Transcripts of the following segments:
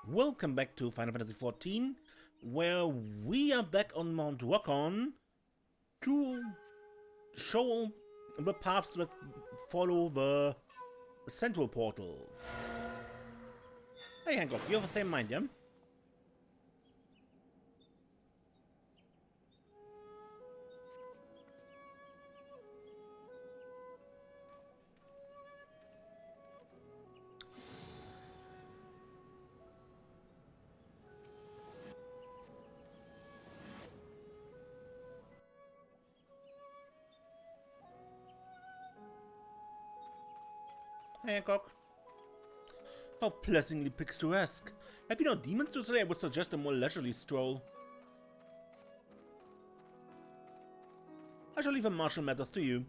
Welcome back to Final Fantasy XIV, where we are back on Mount Rokkon to show the paths that follow the central portal. Hey Hancock, you have the same mind, yeah? Hey Hancock. How pleasantly picturesque. Have you no demons to slay? I would suggest a more leisurely stroll. I shall leave the martial matters to you.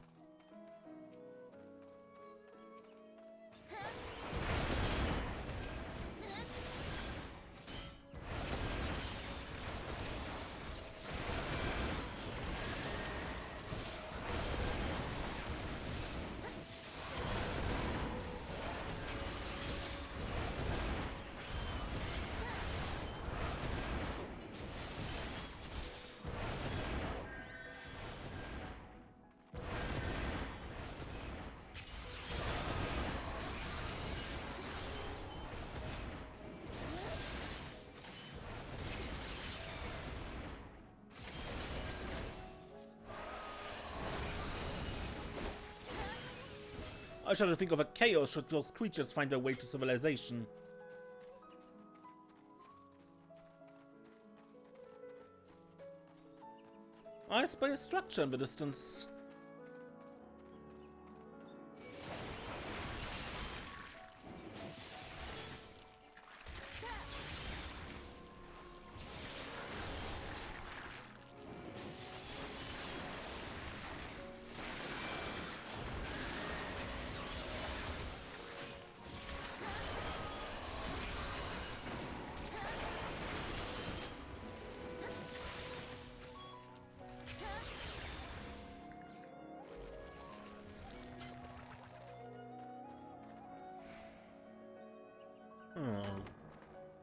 I shall think of a chaos should those creatures find their way to civilization. I spy a structure in the distance.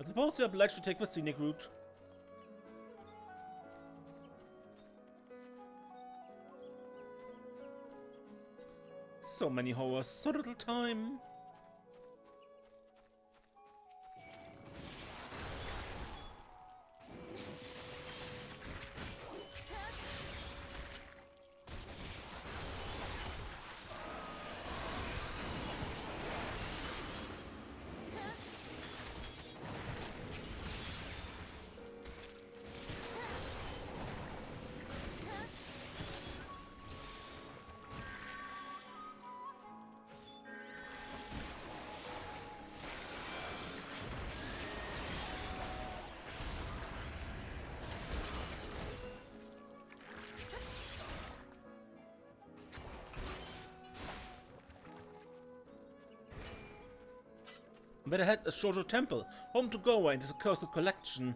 I suppose you're obliged to take the scenic route. So many horrors, so little time. Where ahead is Shoujo Temple, home to Goa and his accursed collection.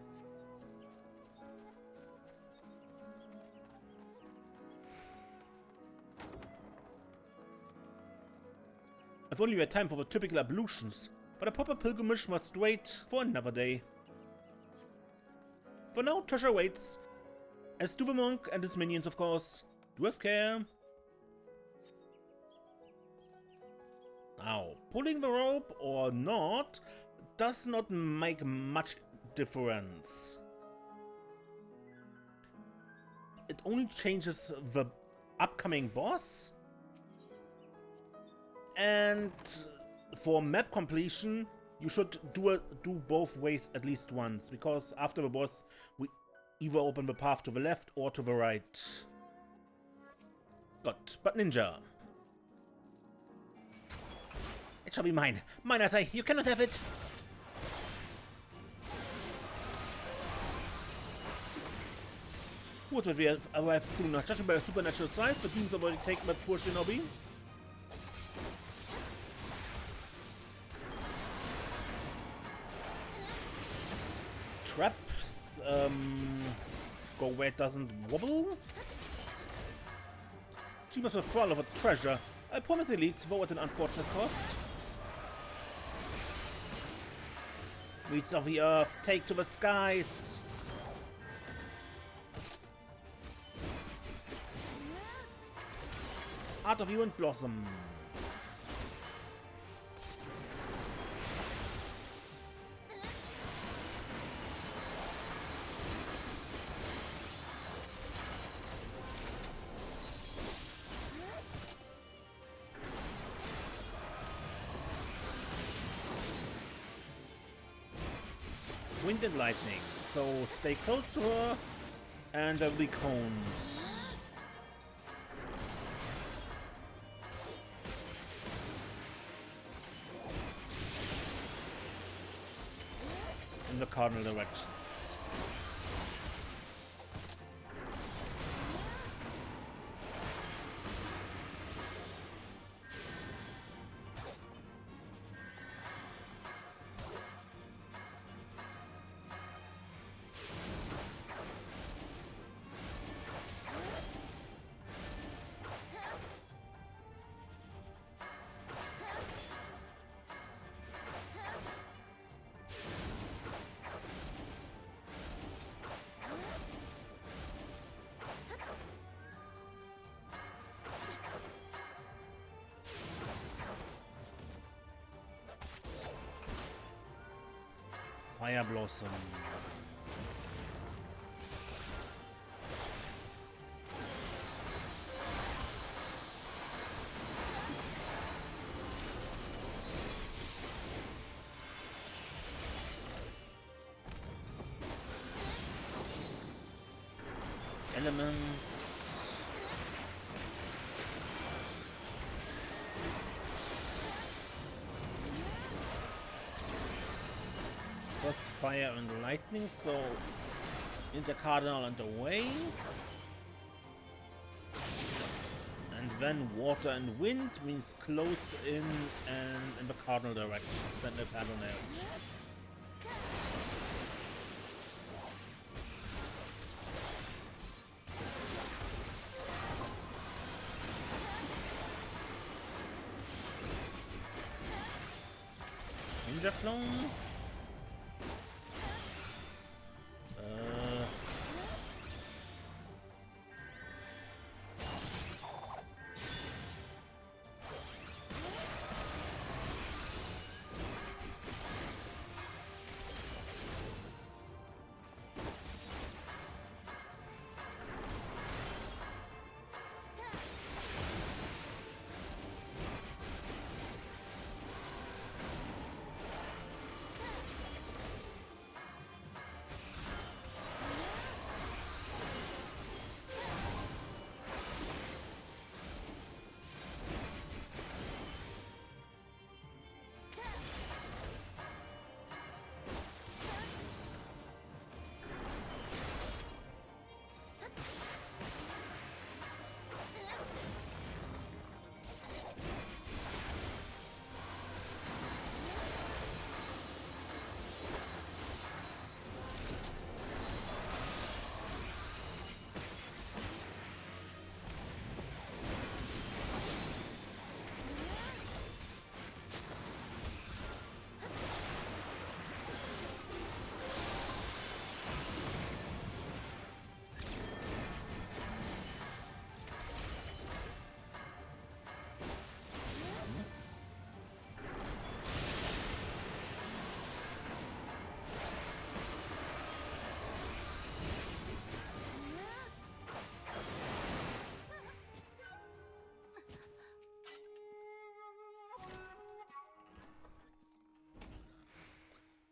I've only had time for the typical ablutions, but a proper pilgrimage must wait for another day. For now, treasure waits, as do the monk and his minions, of course. Do have care. Now, pulling the rope or not does not make much difference. It only changes the upcoming boss. And for map completion, you should do both ways at least once, because after the boss, we either open the path to the left or to the right. But ninja. It shall be mine. Mine, I say. You cannot have it. Would we have arrived sooner? Judging by supernatural signs, the demons have already taken that poor shinobi. Traps. Go where it doesn't wobble. She must have full of a treasure. I promise elite, though at an unfortunate cost. Weeds of the earth, take to the skies! Heart of you and blossom. Wind and lightning, so stay close to her, and there will be cones. In the cardinal directions. Fire blossom. Elements. First fire and lightning, so into cardinal and away. And then water and wind means close in and in the cardinal direction. Then the cardinal direction. Ninja clone.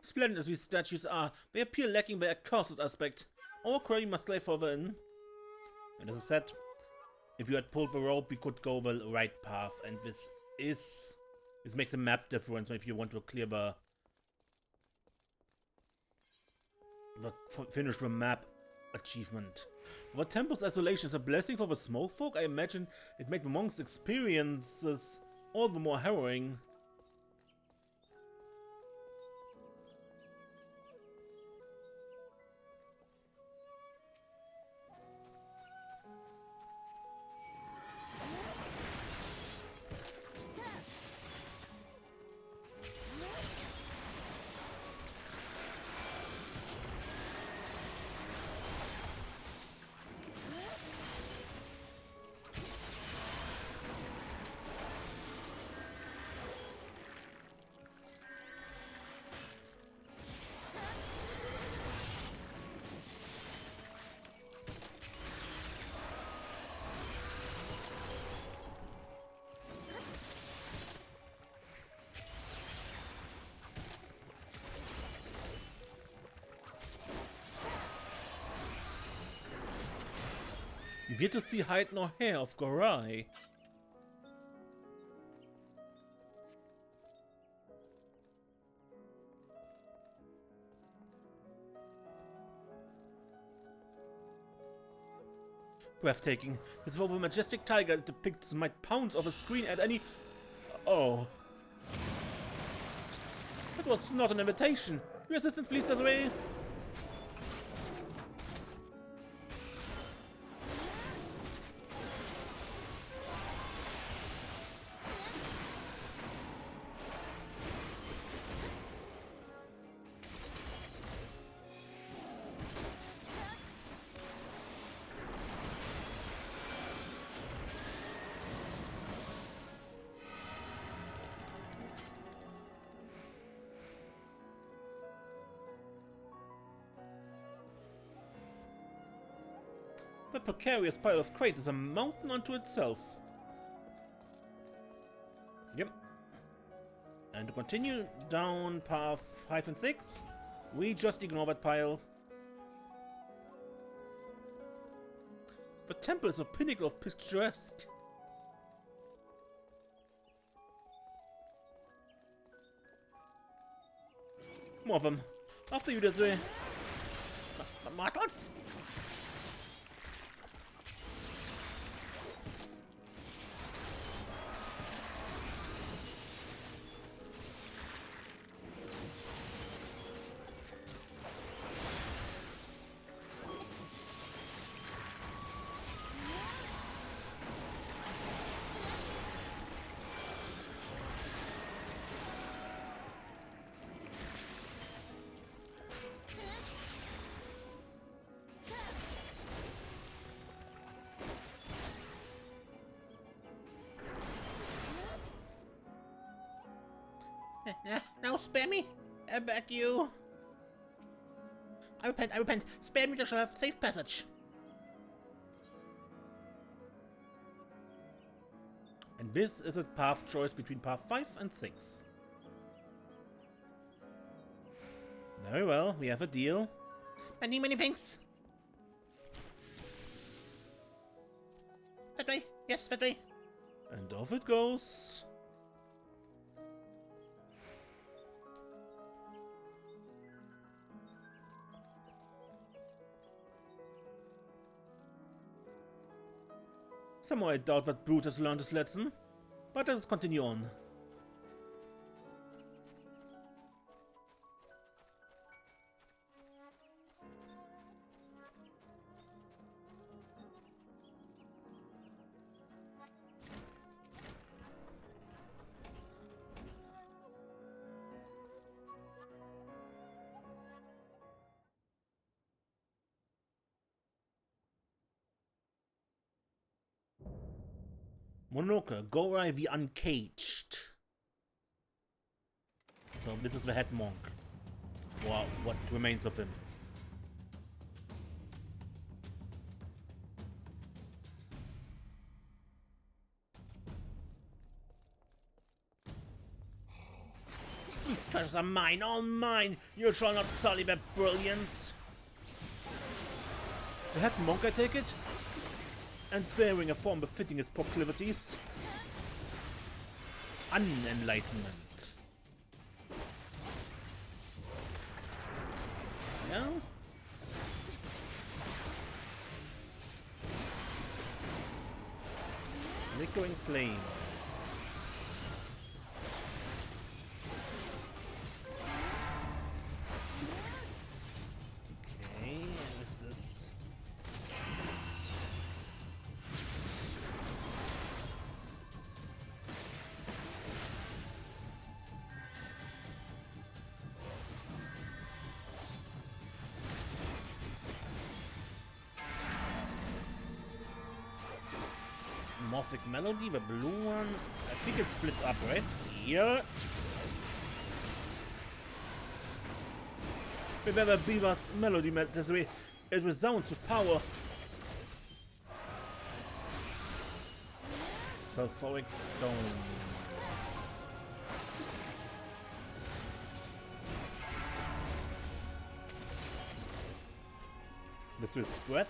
Splendid as these statues are, they appear lacking their accursed aspect. Our query must lay further in. And as I said, if you had pulled the rope, we could go the right path, and this makes a map difference if you want to clear finish the map achievement. The temple's isolation is a blessing for the smoke folk. I imagine it made the monks' experiences all the more harrowing. We're to see hide nor hair of Gorai. Breathtaking. His woven majestic tiger depicts might pounce off a screen at any... Oh. That was not an invitation. Your assistance, please, Desiree. The precarious pile of crates is a mountain unto itself. Yep. And to continue down path 5 and 6, we just ignore that pile. The temple is a pinnacle of picturesque. More of them. After you, Desiree. Mortals? Now spare me! I beg you! I repent! Spare me, I shall have safe passage! And this is a path choice between path 5 and 6. Very well, we have a deal. Many thanks! That way! Yes, that way! And off it goes! Somehow I doubt that Brute has learned his lesson, but let us continue on. Mononoke, Gorai the Uncaged. So this is the head monk. Or what remains of him. These treasures are mine, all mine! You shall not sully their brilliance! The head monk, I take it? And bearing a form befitting his proclivities. Unenlightenment. Yeah? Flickering flame. Morphic Melody, the blue one. I think it splits up, right? Here. Remember Beaver's melody this way. It resounds with power. Sulfuric Stone. This will spread.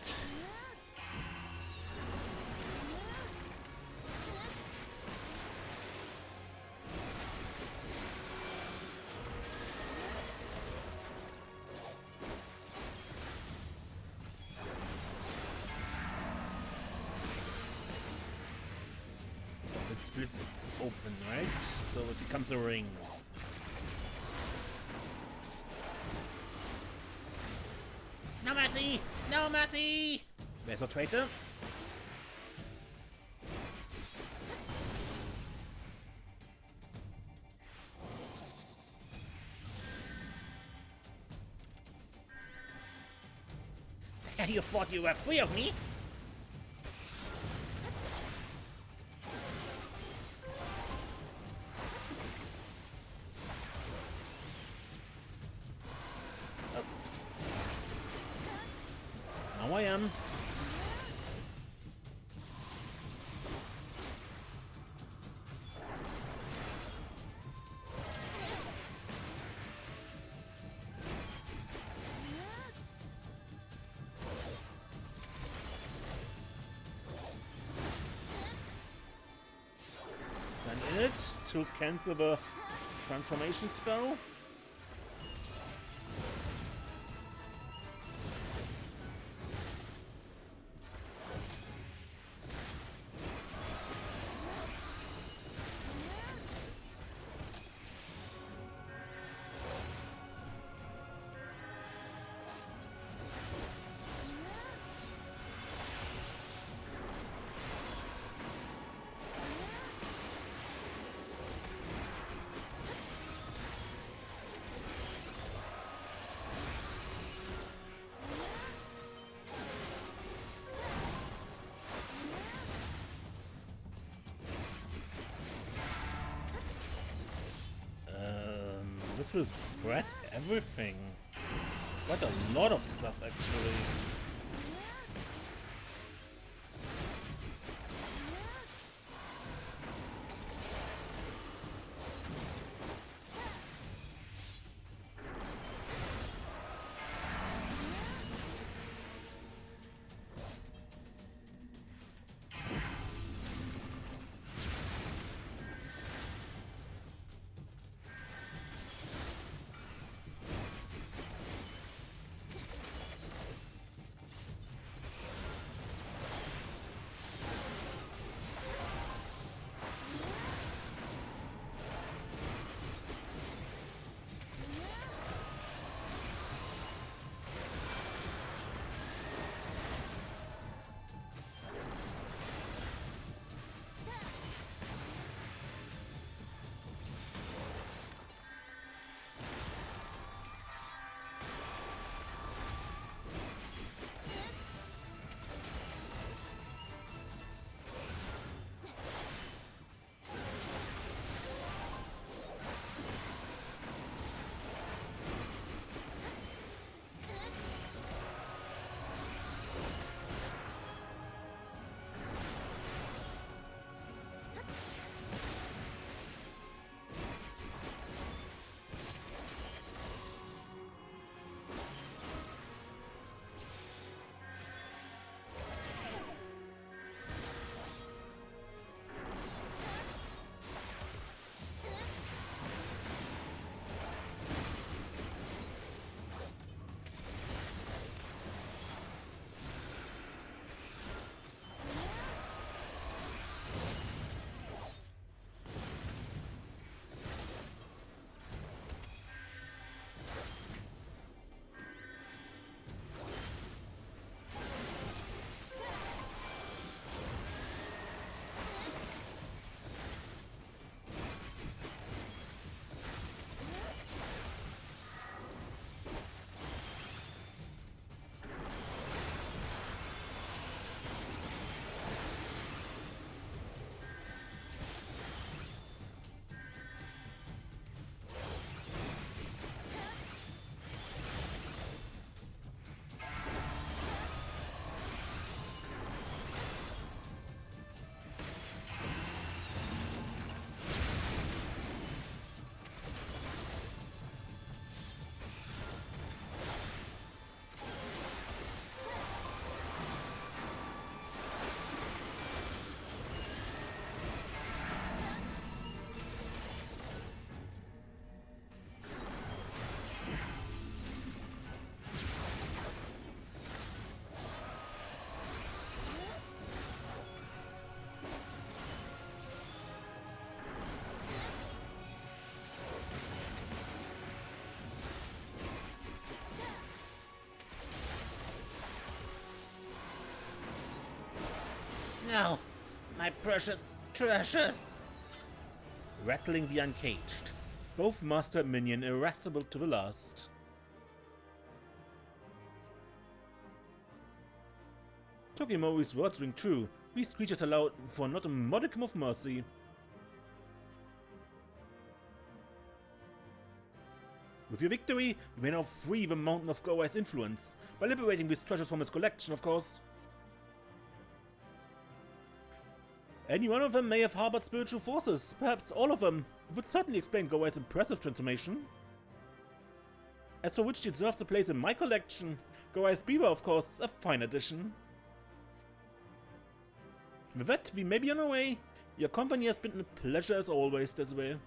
splits open, right? So it becomes a ring. No mercy! No mercy! Where's our traitor? You thought you were free of me? Oh. Now I am. It to cancel the transformation spell. This will spread everything. Quite a lot of stuff, actually. now, my precious treasures! Rattling the uncaged. Both master and minion irascible to the last. Tokimori's words ring true. These creatures allow for not a modicum of mercy. With your victory, you may now free the Mountain of Gowai's influence, by liberating these treasures from his collection, of course. Any one of them may have harbored spiritual forces, perhaps all of them. It would certainly explain Gowai's impressive transformation. As for which deserves a place in my collection, Gowai's beaver, of course, a fine addition. With that, we may be on our way. Your company has been a pleasure as always, Desiree.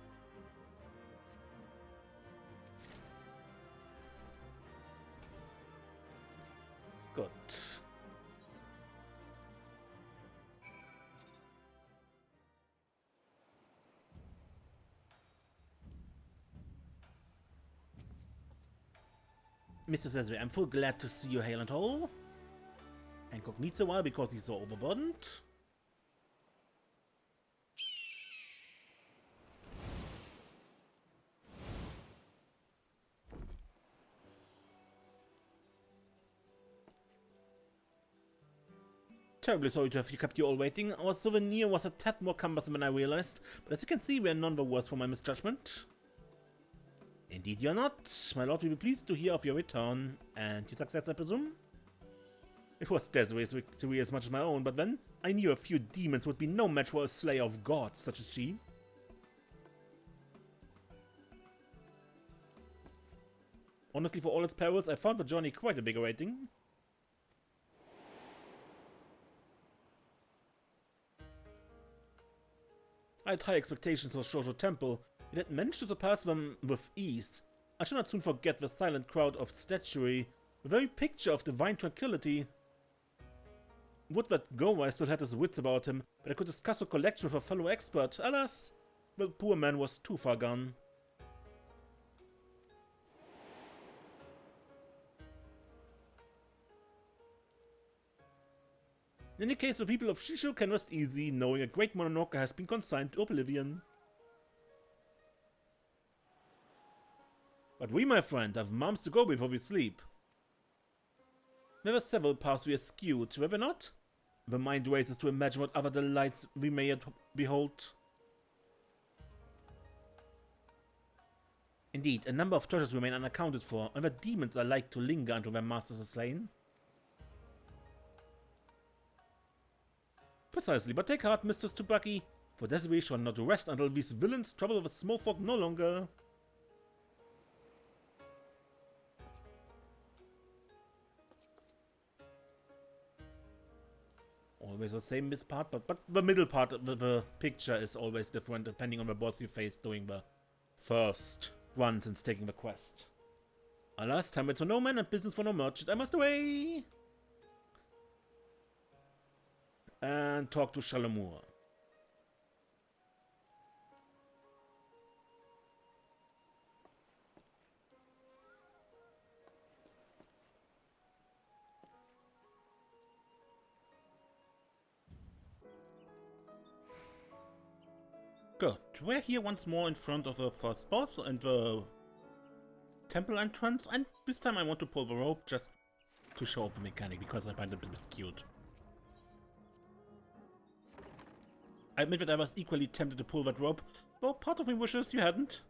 Good. Mr. Desiree, I'm full glad to see you hale and whole. Hancock needs a while because he's so overburdened. Terribly sorry to have you kept you all waiting. Our souvenir was a tad more cumbersome than I realized, but as you can see, we are none the worse for my misjudgment. Indeed you are not. My lord will be pleased to hear of your return. And your success, I presume? It was Desiree's victory as much as my own, but then I knew a few demons would be no match for a slayer of gods such as she. Honestly, for all its perils, I found the journey quite invigorating. I had high expectations for Shoujo Temple, yet had managed to surpass them with ease. I shall not soon forget the silent crowd of statuary, the very picture of divine tranquility. Would that Gowai still had his wits about him, but I could discuss a collection with a fellow expert. Alas, the poor man was too far gone. In any case, the people of Shisho can rest easy, knowing a great Mononoke has been consigned to oblivion. But we, my friend, have moms to go before we sleep. There were several paths we eschewed, were there not? The mind races to imagine what other delights we may yet behold. Indeed, a number of treasures remain unaccounted for, and the demons are like to linger until their masters are slain. Precisely, but take heart, Mr. Tsubaki, for Desiree shall not rest until these villains trouble the small folk no longer. Always the same this part, but the middle part of the picture is always different depending on the boss you face doing the first run since taking the quest. Alas, time waits for no man and business for no merchant. I must away! And talk to Shalomur. Good. We're here once more in front of the first boss and the temple entrance, and this time I want to pull the rope just to show off the mechanic because I find it a bit cute. I admit that I was equally tempted to pull that rope, though part of me wishes you hadn't.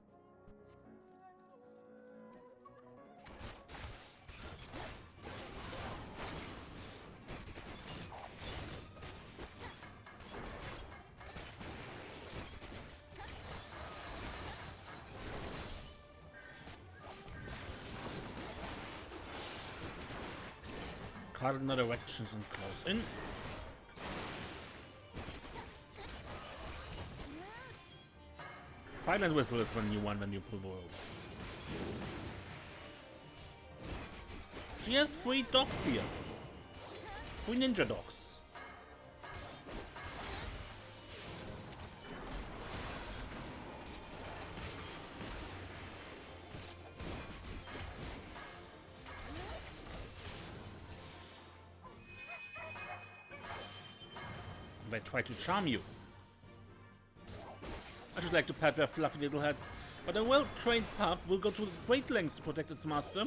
Cardinal directions and close in. Silent whistle is when you pull the rope. She has 3 dogs here. 3 ninja dogs. they try to charm you. I should like to pat their fluffy little heads, but a well-trained pup will go to great lengths to protect its master.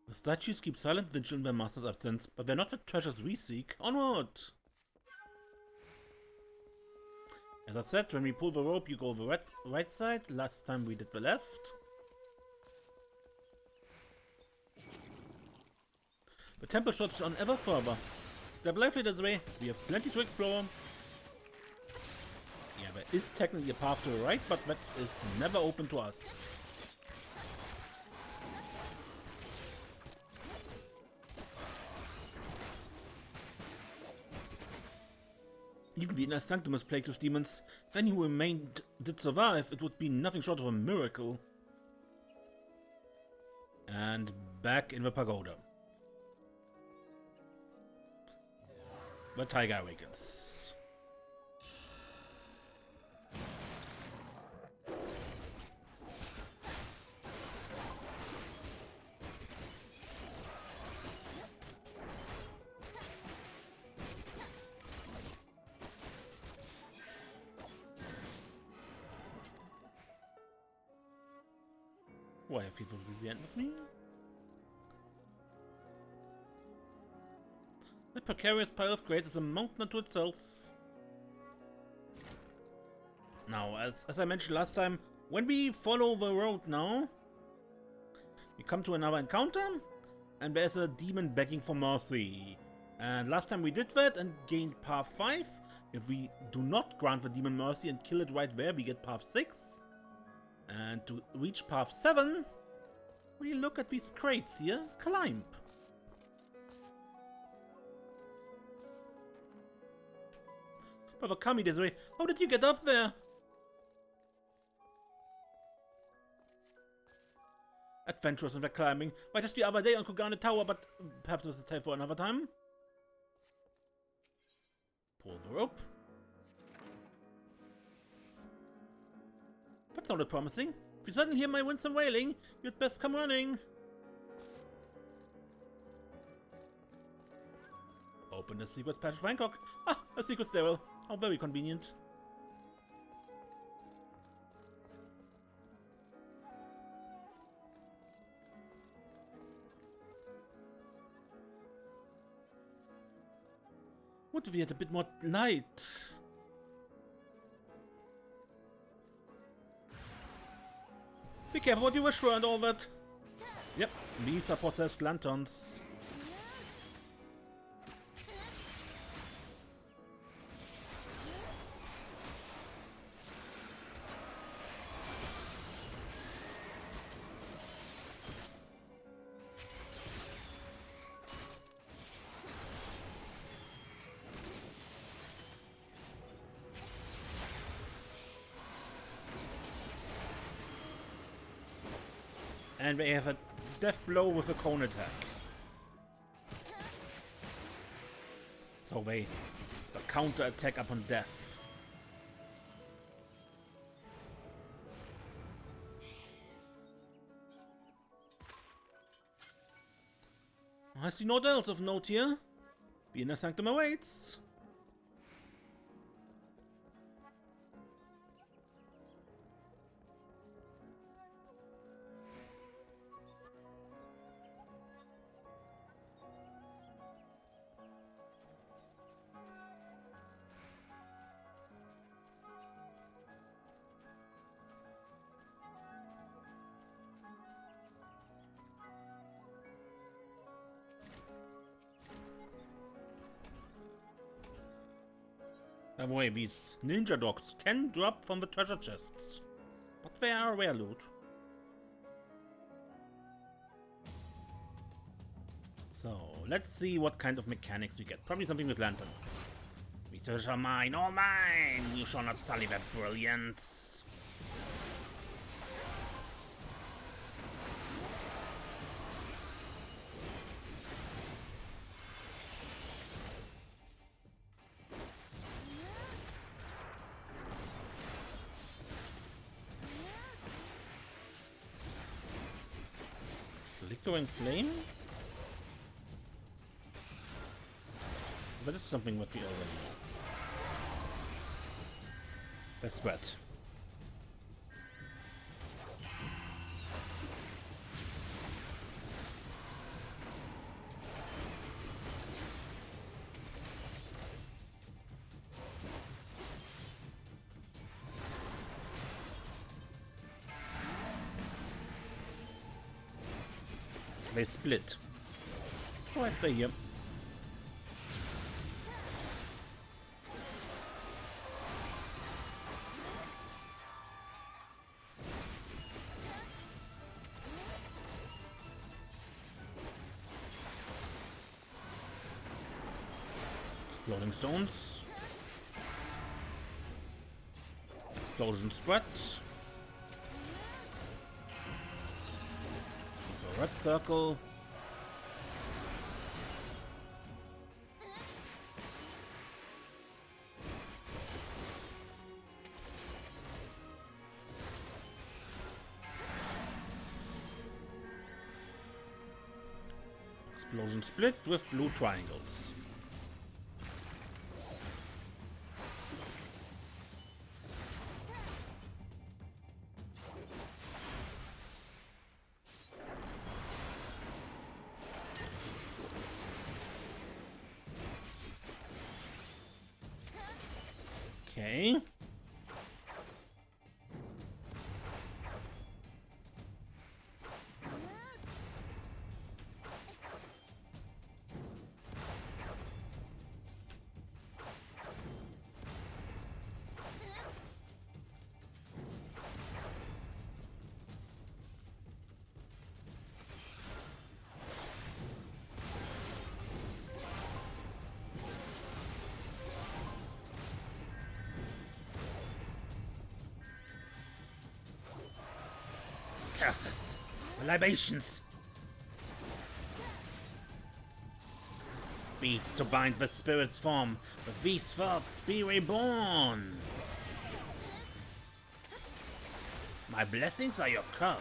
The statues keep silent vigil in their master's absence, but they're not the treasures we seek. Onward! As I said, when we pull the rope, you go the right side. Last time we did the left. The temple stretches on ever further. Step lively this way. We have plenty to explore. Yeah, there is technically a path to the right, but that is never open to us. Even the inner sanctum is plagued with demons. If any who remained did survive, it would be nothing short of a miracle. And back in the pagoda. The tiger awakens. Why, I feel it will be the end of me? The precarious pile of grace is a mountain unto itself. Now, as I mentioned last time, when we follow the road now, we come to another encounter, and there's a demon begging for mercy. And last time we did that and gained path 5. If we do not grant the demon mercy and kill it right there, we get path 6. And to reach path 7, we look at these crates here, climb. But Kami this way, how did you get up there? Adventurous in the climbing. Why just the other day on Kugane Tower, but perhaps it was a tale for another time. Pull the rope. That sounded promising. If you suddenly hear my winsome wailing, you'd best come running. Open the secret passage of Hancock. Ah, a secret stairwell. How very convenient. What if we had a bit more light? Be careful what you wish for and all that. Yep, these are possessed lanterns. And they have a death blow with a cone attack. So they the counter attack upon death. I see no else of note here. The inner sanctum awaits. By the way, these ninja dogs can drop from the treasure chests, but they are rare loot. So, let's see what kind of mechanics we get. Probably something with lanterns. The treasure are mine, all mine! You shall not sully that brilliance. Flickering flame? That is something what we already know. That's wet. They split. So I stay here. Exploding stones. Explosion spread. Red circle. Explosion split with blue triangles. Okay. Curses! Libations! Beats to bind the spirit's form, but these folks be reborn! My blessings are your curse.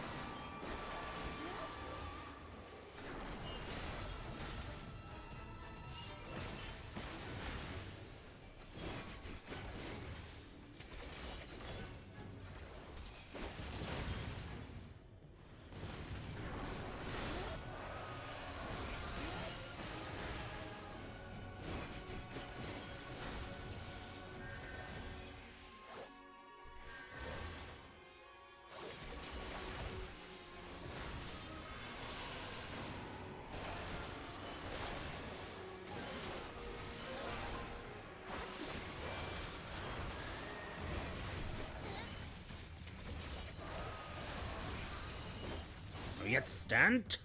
Yet stand?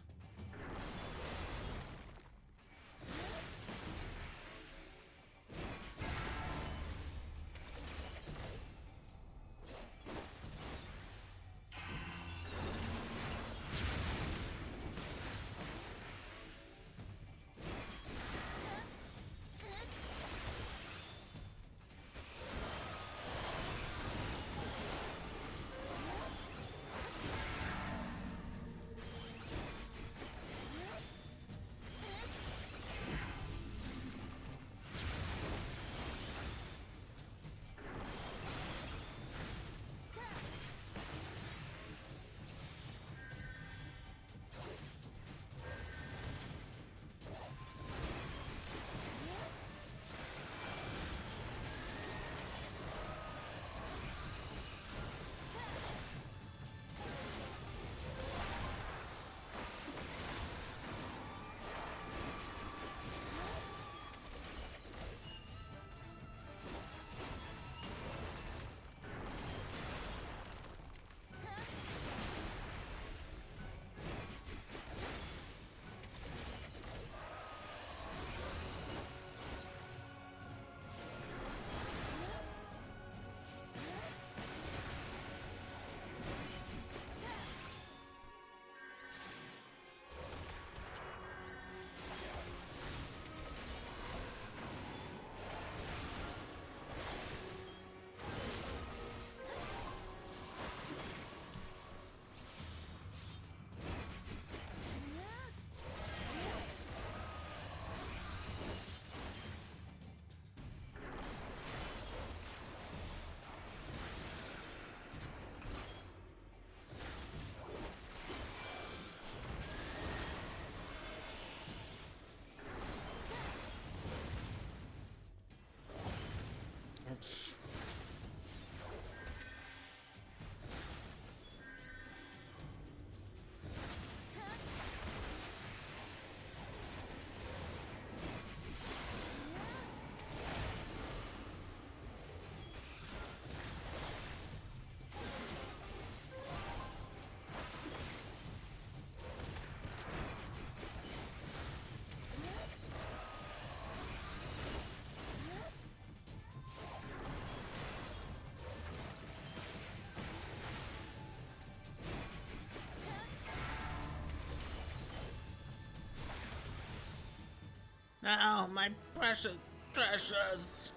Oh, my precious treasures!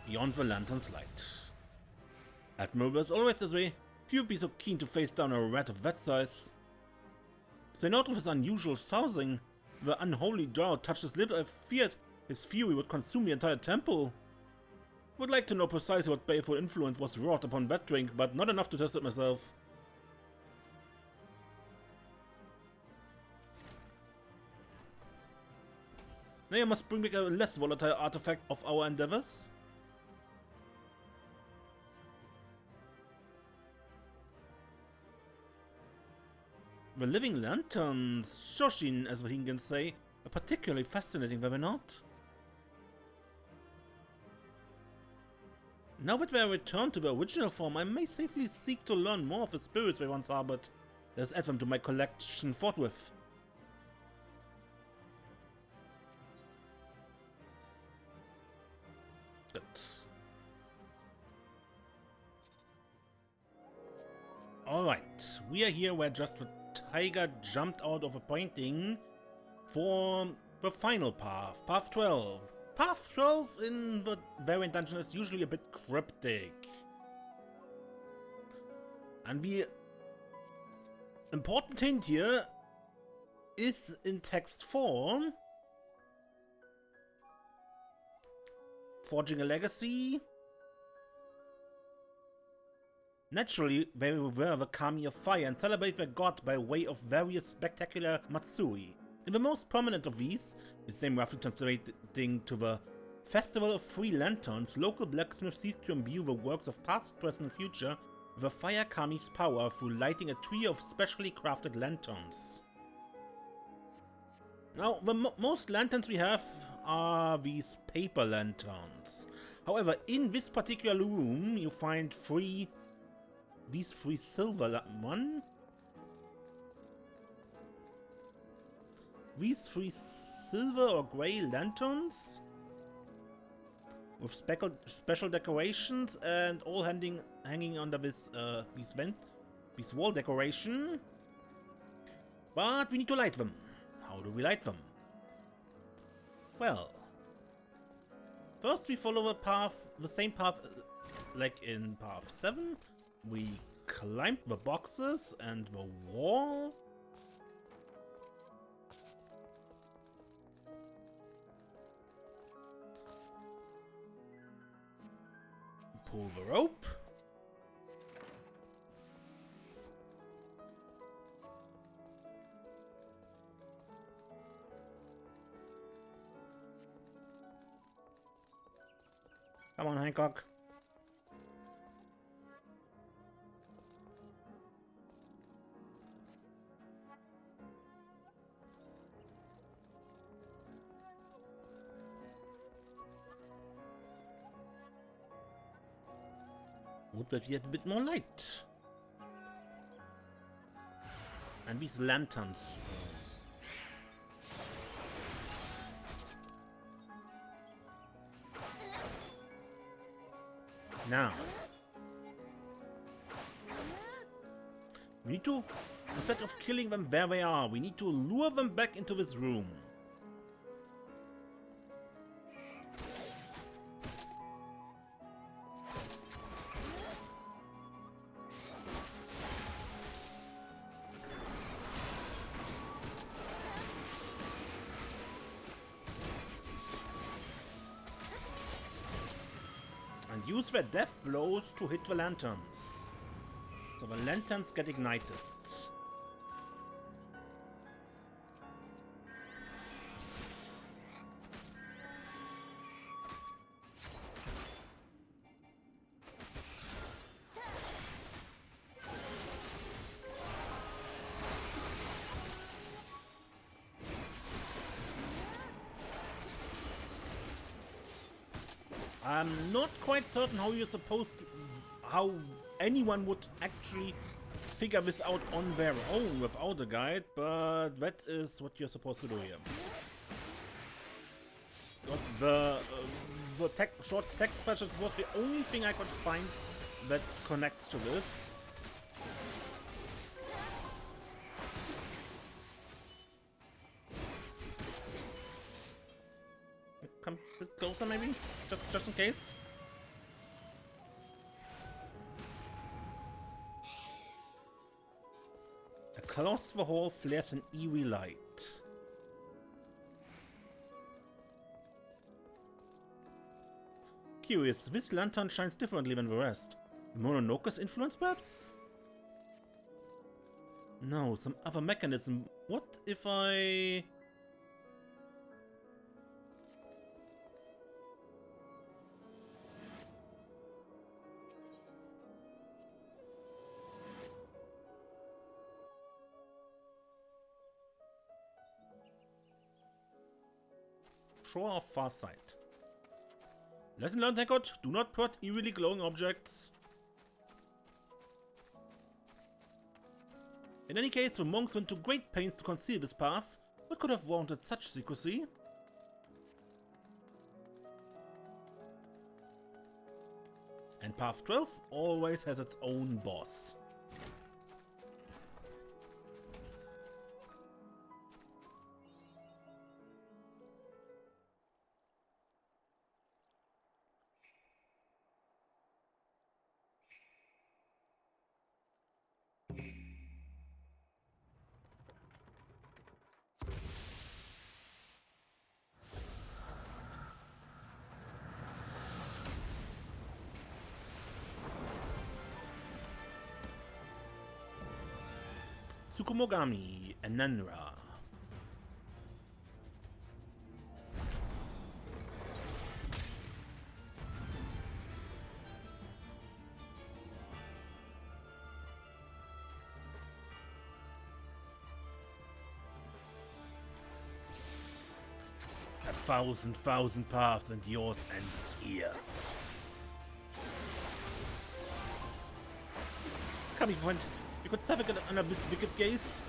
Beyond the lantern's light. Admirable as always this way. Few be so keen to face down a rat of that size. They note of his unusual sousing. The unholy jar touched his lip. I feared his fury would consume the entire temple. Would like to know precisely what baleful influence was wrought upon that drink, but not enough to test it myself. Now you must bring back a less volatile artifact of our endeavors. The living lanterns, Shoshin as the Hingans say, are particularly fascinating, were they not? Now that they are returned to their original form, I may safely seek to learn more of the spirits they once harbored. Let's add them to my collection forthwith. Good. Alright, we are here where just the tiger jumped out of a painting for the final path, path 12. Path 12 in the variant dungeon is usually a bit cryptic. And the important hint here is in text form. Forging a legacy. Naturally, they revere the kami of fire and celebrate their god by way of various spectacular matsuri. In the most prominent of these, its name roughly translating to the Festival of Three Lanterns, local blacksmiths seek to imbue the works of past, present and future with the fire kami's power through lighting a trio of specially crafted lanterns. Now, the most lanterns we have are these paper lanterns. However, in this particular room, you find these three silver These three silver or grey lanterns with special decorations and all hanging under this wall decoration. But we need to light them. How do we light them? Well, first we follow the same path like in path 7. We climb the boxes and the wall. Pull the rope. Come on, Hancock. Would that yet a bit more light? And these lanterns. Now, we need to, instead of killing them where they are, we need to lure them back into this room. And use their death blows to hit the lanterns. So the lanterns get ignited. I'm not quite certain how you're supposed to, how anyone would actually figure this out on their own without a guide, but that is what you're supposed to do here. Because the short text patches was the only thing I could find that connects to this. closer, maybe? Just in case? Across the hall flares an eerie light. Curious, this lantern shines differently than the rest. Mononoke's influence, perhaps? No, some other mechanism. What if I... Show off far sight. Lesson learned, Hancock. Do not put eerily glowing objects. In any case, the monks went to great pains to conceal this path. What could have warranted such secrecy? And path 12 always has its own boss. Tsukumogami, Ananra. A thousand paths and yours ends here. Come, friend. You could suffocate under this wicked gaze.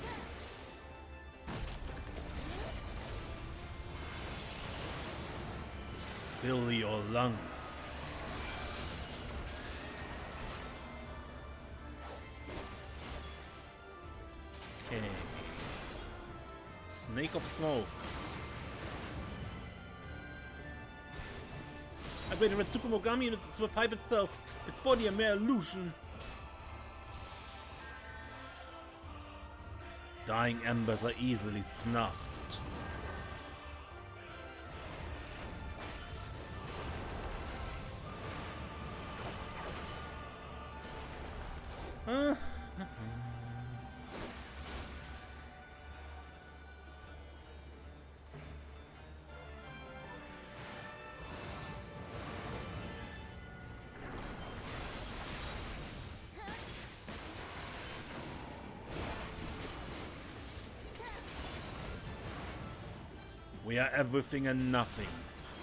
Fill your lungs. Okay. Snake of smoke. I waited with Tsukumogami and it's the pipe itself. Its body a mere illusion. Dying embers are easily snuffed. We are everything and nothing.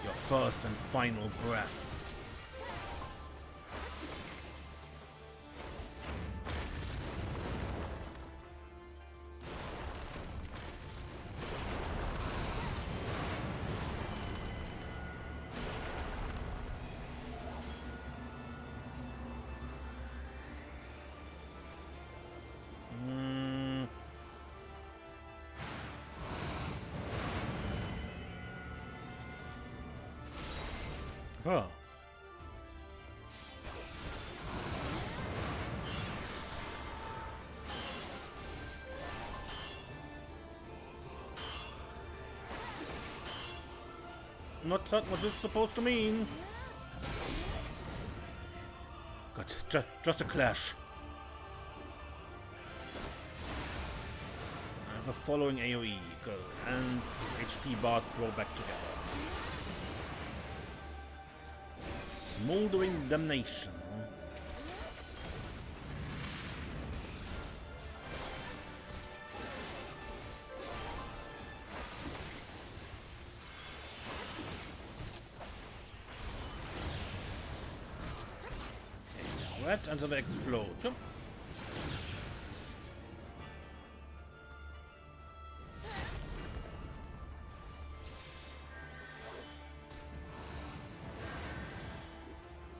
Your first and final breath. Huh. Not certain what this is supposed to mean. God, just a clash. The following AoE go and HP bars grow back together. Smoldering damnation. Okay, right until they explode.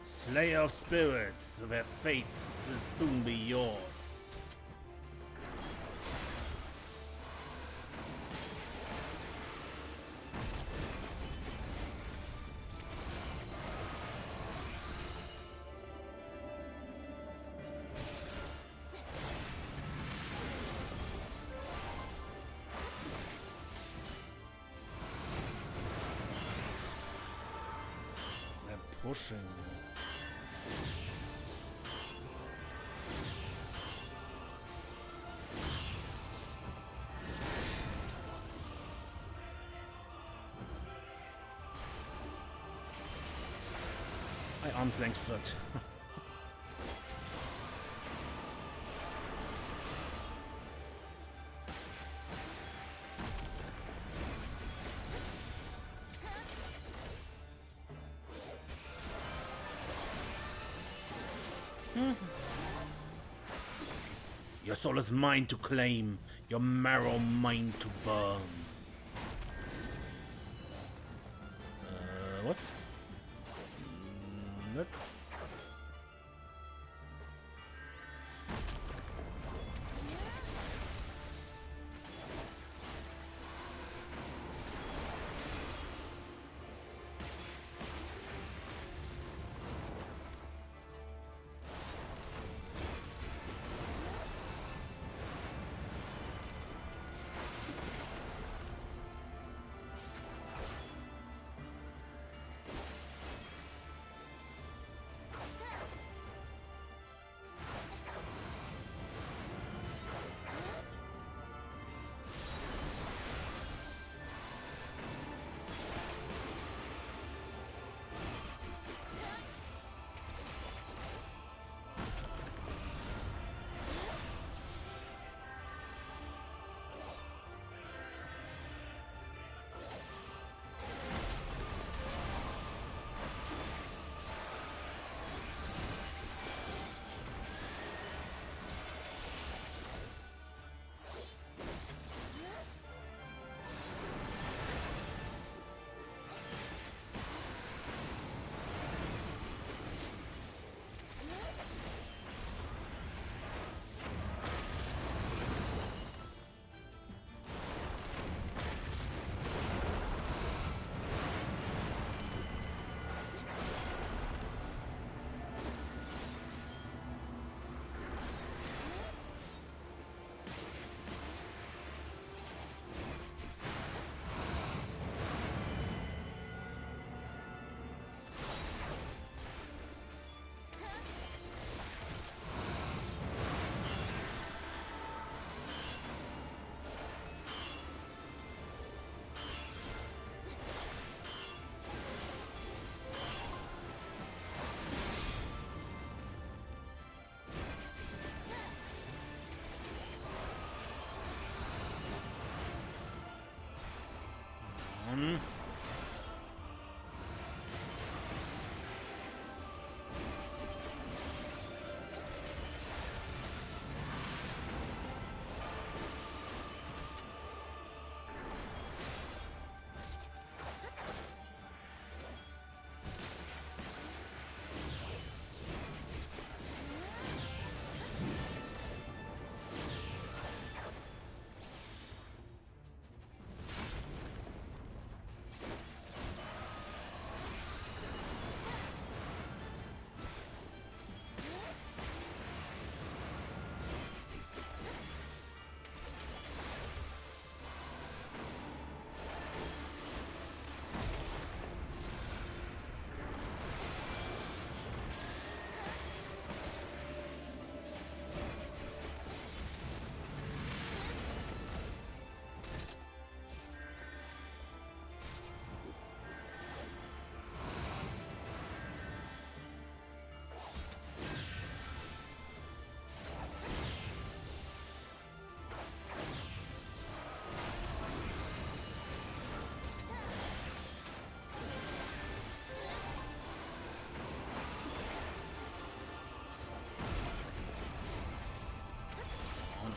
Slayer of spirits, their fate will soon be yours. pushing. I arm's length it. Your soul is mine to claim, your marrow mine to burn. What? Let's...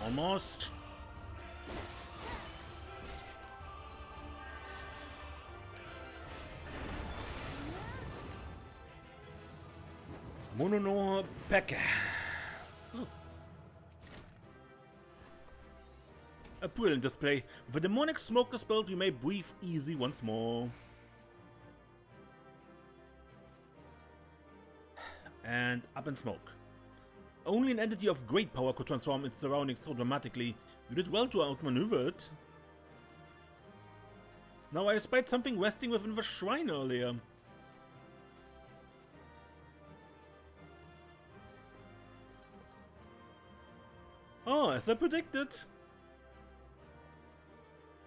Almost. Mono Pekka. A brilliant display. With the demonic smoke dispelled, we may breathe easy once more. And up in smoke. Only an entity of great power could transform its surroundings so dramatically. You did well to outmaneuver it. Now I spied something resting within the shrine earlier. Oh, as I predicted.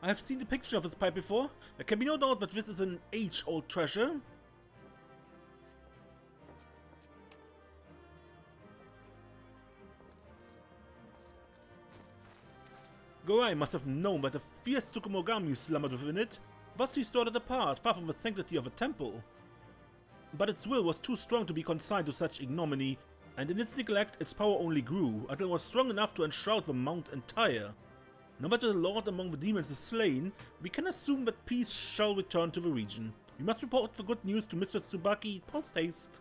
I have seen the picture of this pipe before. There can be no doubt that this is an age-old treasure. Gorai must have known that a fierce Tsukumogami slumbered within it. Thus he stored it apart, far from the sanctity of a temple. But its will was too strong to be consigned to such ignominy, and in its neglect its power only grew, until it was strong enough to enshroud the mount entire. Now that the lord among the demons is slain, we can assume that peace shall return to the region. We must report the good news to Mr. Tsubaki post-haste.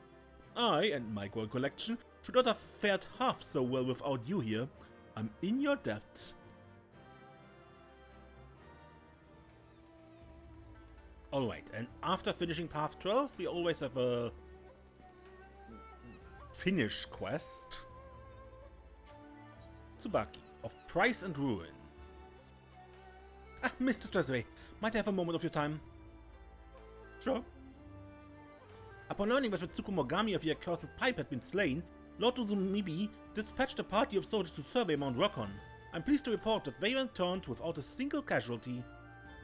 I, and my gold collection, should not have fared half so well without you here. I'm in your debt. Alright, and after finishing Path 12, we always have a finish quest. Tsubaki, of Price and Ruin. Ah, Mr. Stressaway, might I have a moment of your time? Sure. Upon learning that the Tsukumogami of the accursed pipe had been slain, Lord Uzumibi dispatched a party of soldiers to survey Mount Rokkon. I'm pleased to report that they returned without a single casualty.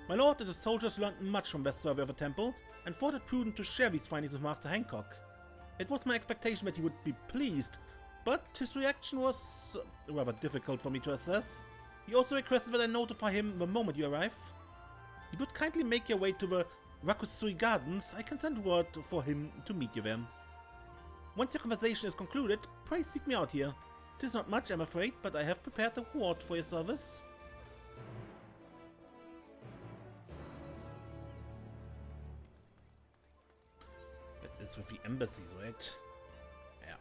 My lord and his soldiers learned much from their survey of the temple, and thought it prudent to share these findings with Master Hancock. It was my expectation that he would be pleased, but his reaction was rather difficult for me to assess. He also requested that I notify him the moment you arrive. If you would kindly make your way to the Rakusui Gardens, I can send word for him to meet you there. Once your conversation is concluded, pray seek me out here. 'Tis not much, I'm afraid, but I have prepared a reward for your service. That is with the embassies, right? Yeah.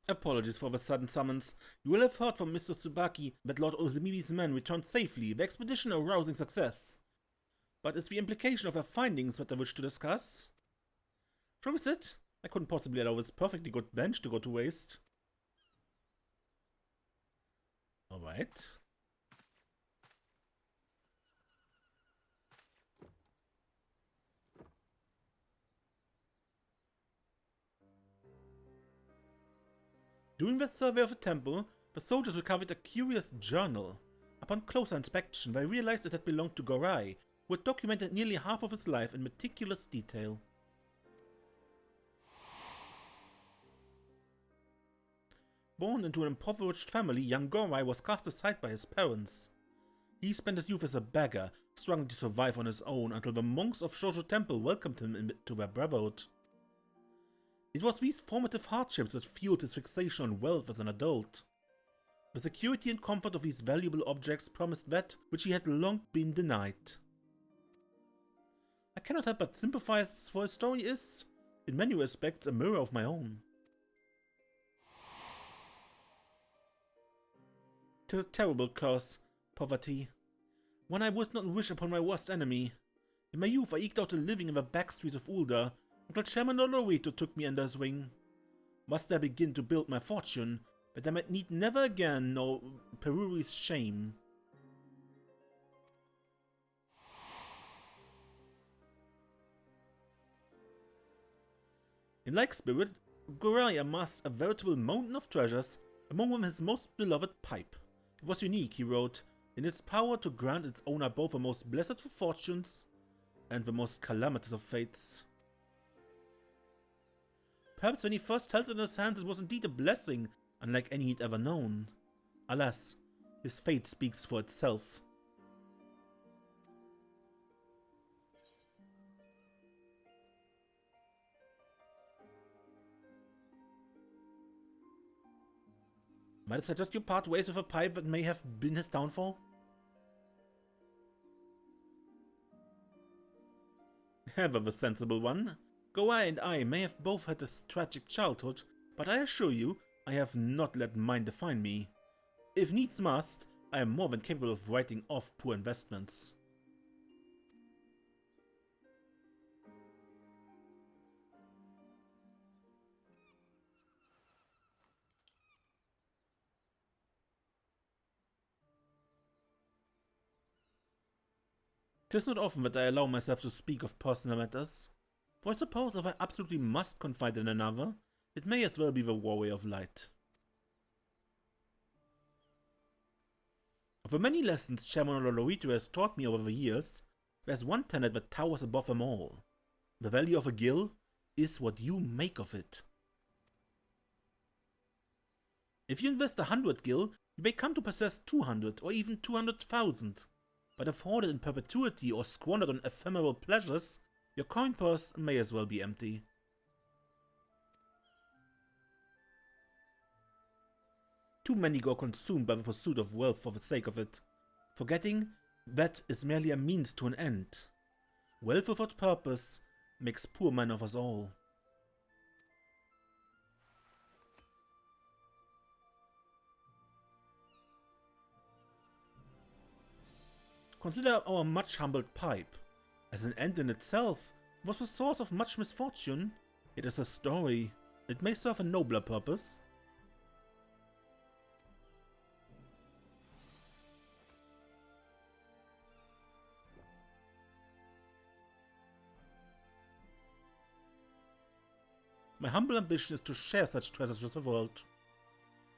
Apologies for the sudden summons. You will have heard from Mr. Tsubaki that Lord Uzumibi's men returned safely, the expedition a rousing success. But it's the implication of their findings that I wish to discuss. Shall we sit? I couldn't possibly allow this perfectly good bench to go to waste. Alright. During their survey of the temple, the soldiers recovered a curious journal. Upon closer inspection, they realized it had belonged to Gorai, who had documented nearly half of his life in meticulous detail. Born into an impoverished family, young Gorai was cast aside by his parents. He spent his youth as a beggar, struggling to survive on his own until the monks of Shoujo Temple welcomed him into their brotherhood. It was these formative hardships that fueled his fixation on wealth as an adult. The security and comfort of these valuable objects promised that which he had long been denied. I cannot help but sympathize, for his story is, in many respects, a mirror of my own. 'Tis a terrible curse, poverty. One I would not wish upon my worst enemy. In my youth I eked out a living in the back streets of Ulda, until Chairman Olorito took me under his wing. Must I begin to build my fortune, that I might need never again know Peruri's shame. In like spirit, Gorai amassed a veritable mountain of treasures, among them his most beloved pipe. It was unique, he wrote, in its power to grant its owner both the most blessed of fortunes and the most calamitous of fates. Perhaps when he first held it in his hands it was indeed a blessing, unlike any he'd ever known. Alas, his fate speaks for itself. Might I suggest you part ways with a pipe that may have been his downfall? Ever the sensible one. Goai and I may have both had a tragic childhood, but I assure you, I have not let mine define me. If needs must, I am more than capable of writing off poor investments. Tis not often that I allow myself to speak of personal matters, for I suppose if I absolutely must confide in another, it may as well be the Warrior of Light. Of the many lessons Chairman Olorito has taught me over the years, there's one tenet that towers above them all. The value of a gil is what you make of it. If you invest 100 gil, you may come to possess 200 or even 200,000. But if hoarded in perpetuity or squandered on ephemeral pleasures, your coin purse may as well be empty. Too many go consumed by the pursuit of wealth for the sake of it, forgetting that is merely a means to an end. Wealth without purpose makes poor men of us all. Consider our much humbled pipe. As an end in itself, it was the source of much misfortune. It is a story. It may serve a nobler purpose. My humble ambition is to share such treasures with the world,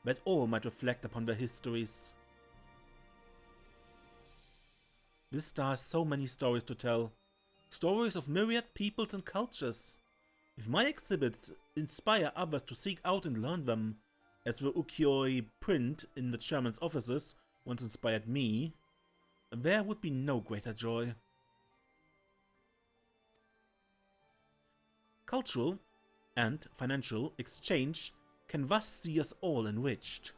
that all might reflect upon their histories. This star has so many stories to tell, stories of myriad peoples and cultures. If my exhibits inspire others to seek out and learn them, as the ukiyo-e print in the chairman's offices once inspired me, there would be no greater joy. Cultural and financial exchange can thus see us all enriched.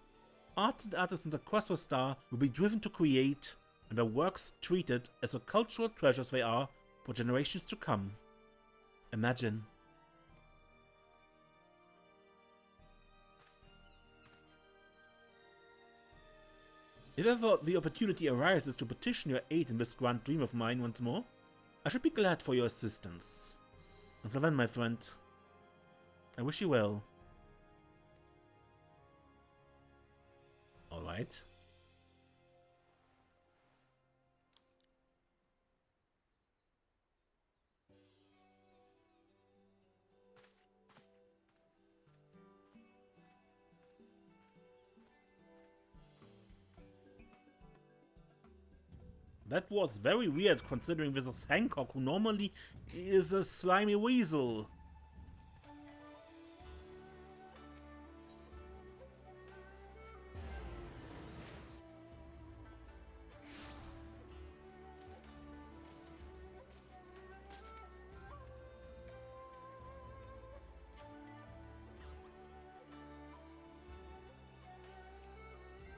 Arts and artisans across the star will be driven to create, and their works treated as the cultural treasures they are for generations to come. Imagine. If ever the opportunity arises to petition your aid in this grand dream of mine once more, I should be glad for your assistance. Until then, my friend, I wish you well. Alright. That was very weird, considering this is Hancock, who normally is a slimy weasel.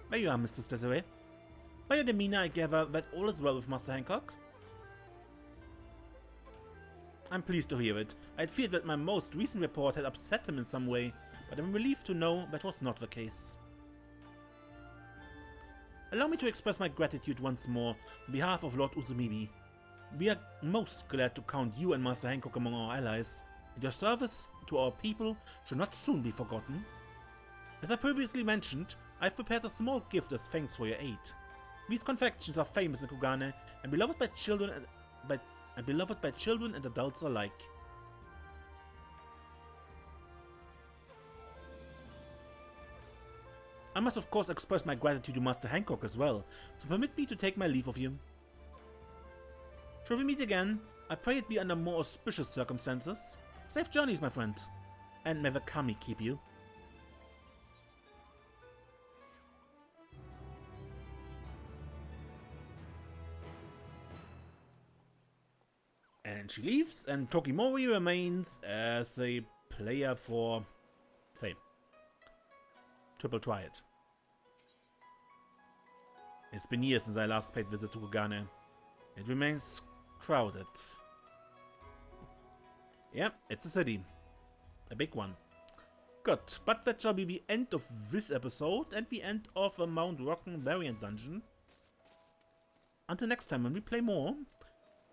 There you are, Mr. Desiree. By your demeanor, I gather that all is well with Master Hancock. I'm pleased to hear it. I had feared that my most recent report had upset him in some way, but I'm relieved to know that was not the case. Allow me to express my gratitude once more on behalf of Lord Uzumibi. We are most glad to count you and Master Hancock among our allies, and your service to our people should not soon be forgotten. As I previously mentioned, I've prepared a small gift as thanks for your aid. These confections are famous in Kugane and beloved by children and adults alike. I must of course express my gratitude to Master Hancock as well, so permit me to take my leave of you. Shall we meet again? I pray it be under more auspicious circumstances. Safe journeys, my friend, and may the kami keep you. And she leaves, and Tokimori remains as a player for, say, Triple Triad. It's been years since I last paid visit to Kugane. It remains crowded. Yeah, it's a city. A big one. Good, but that shall be the end of this episode and the end of a Mount Rokkon variant dungeon. Until next time when we play more,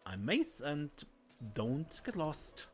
I'm Mace and don't get lost.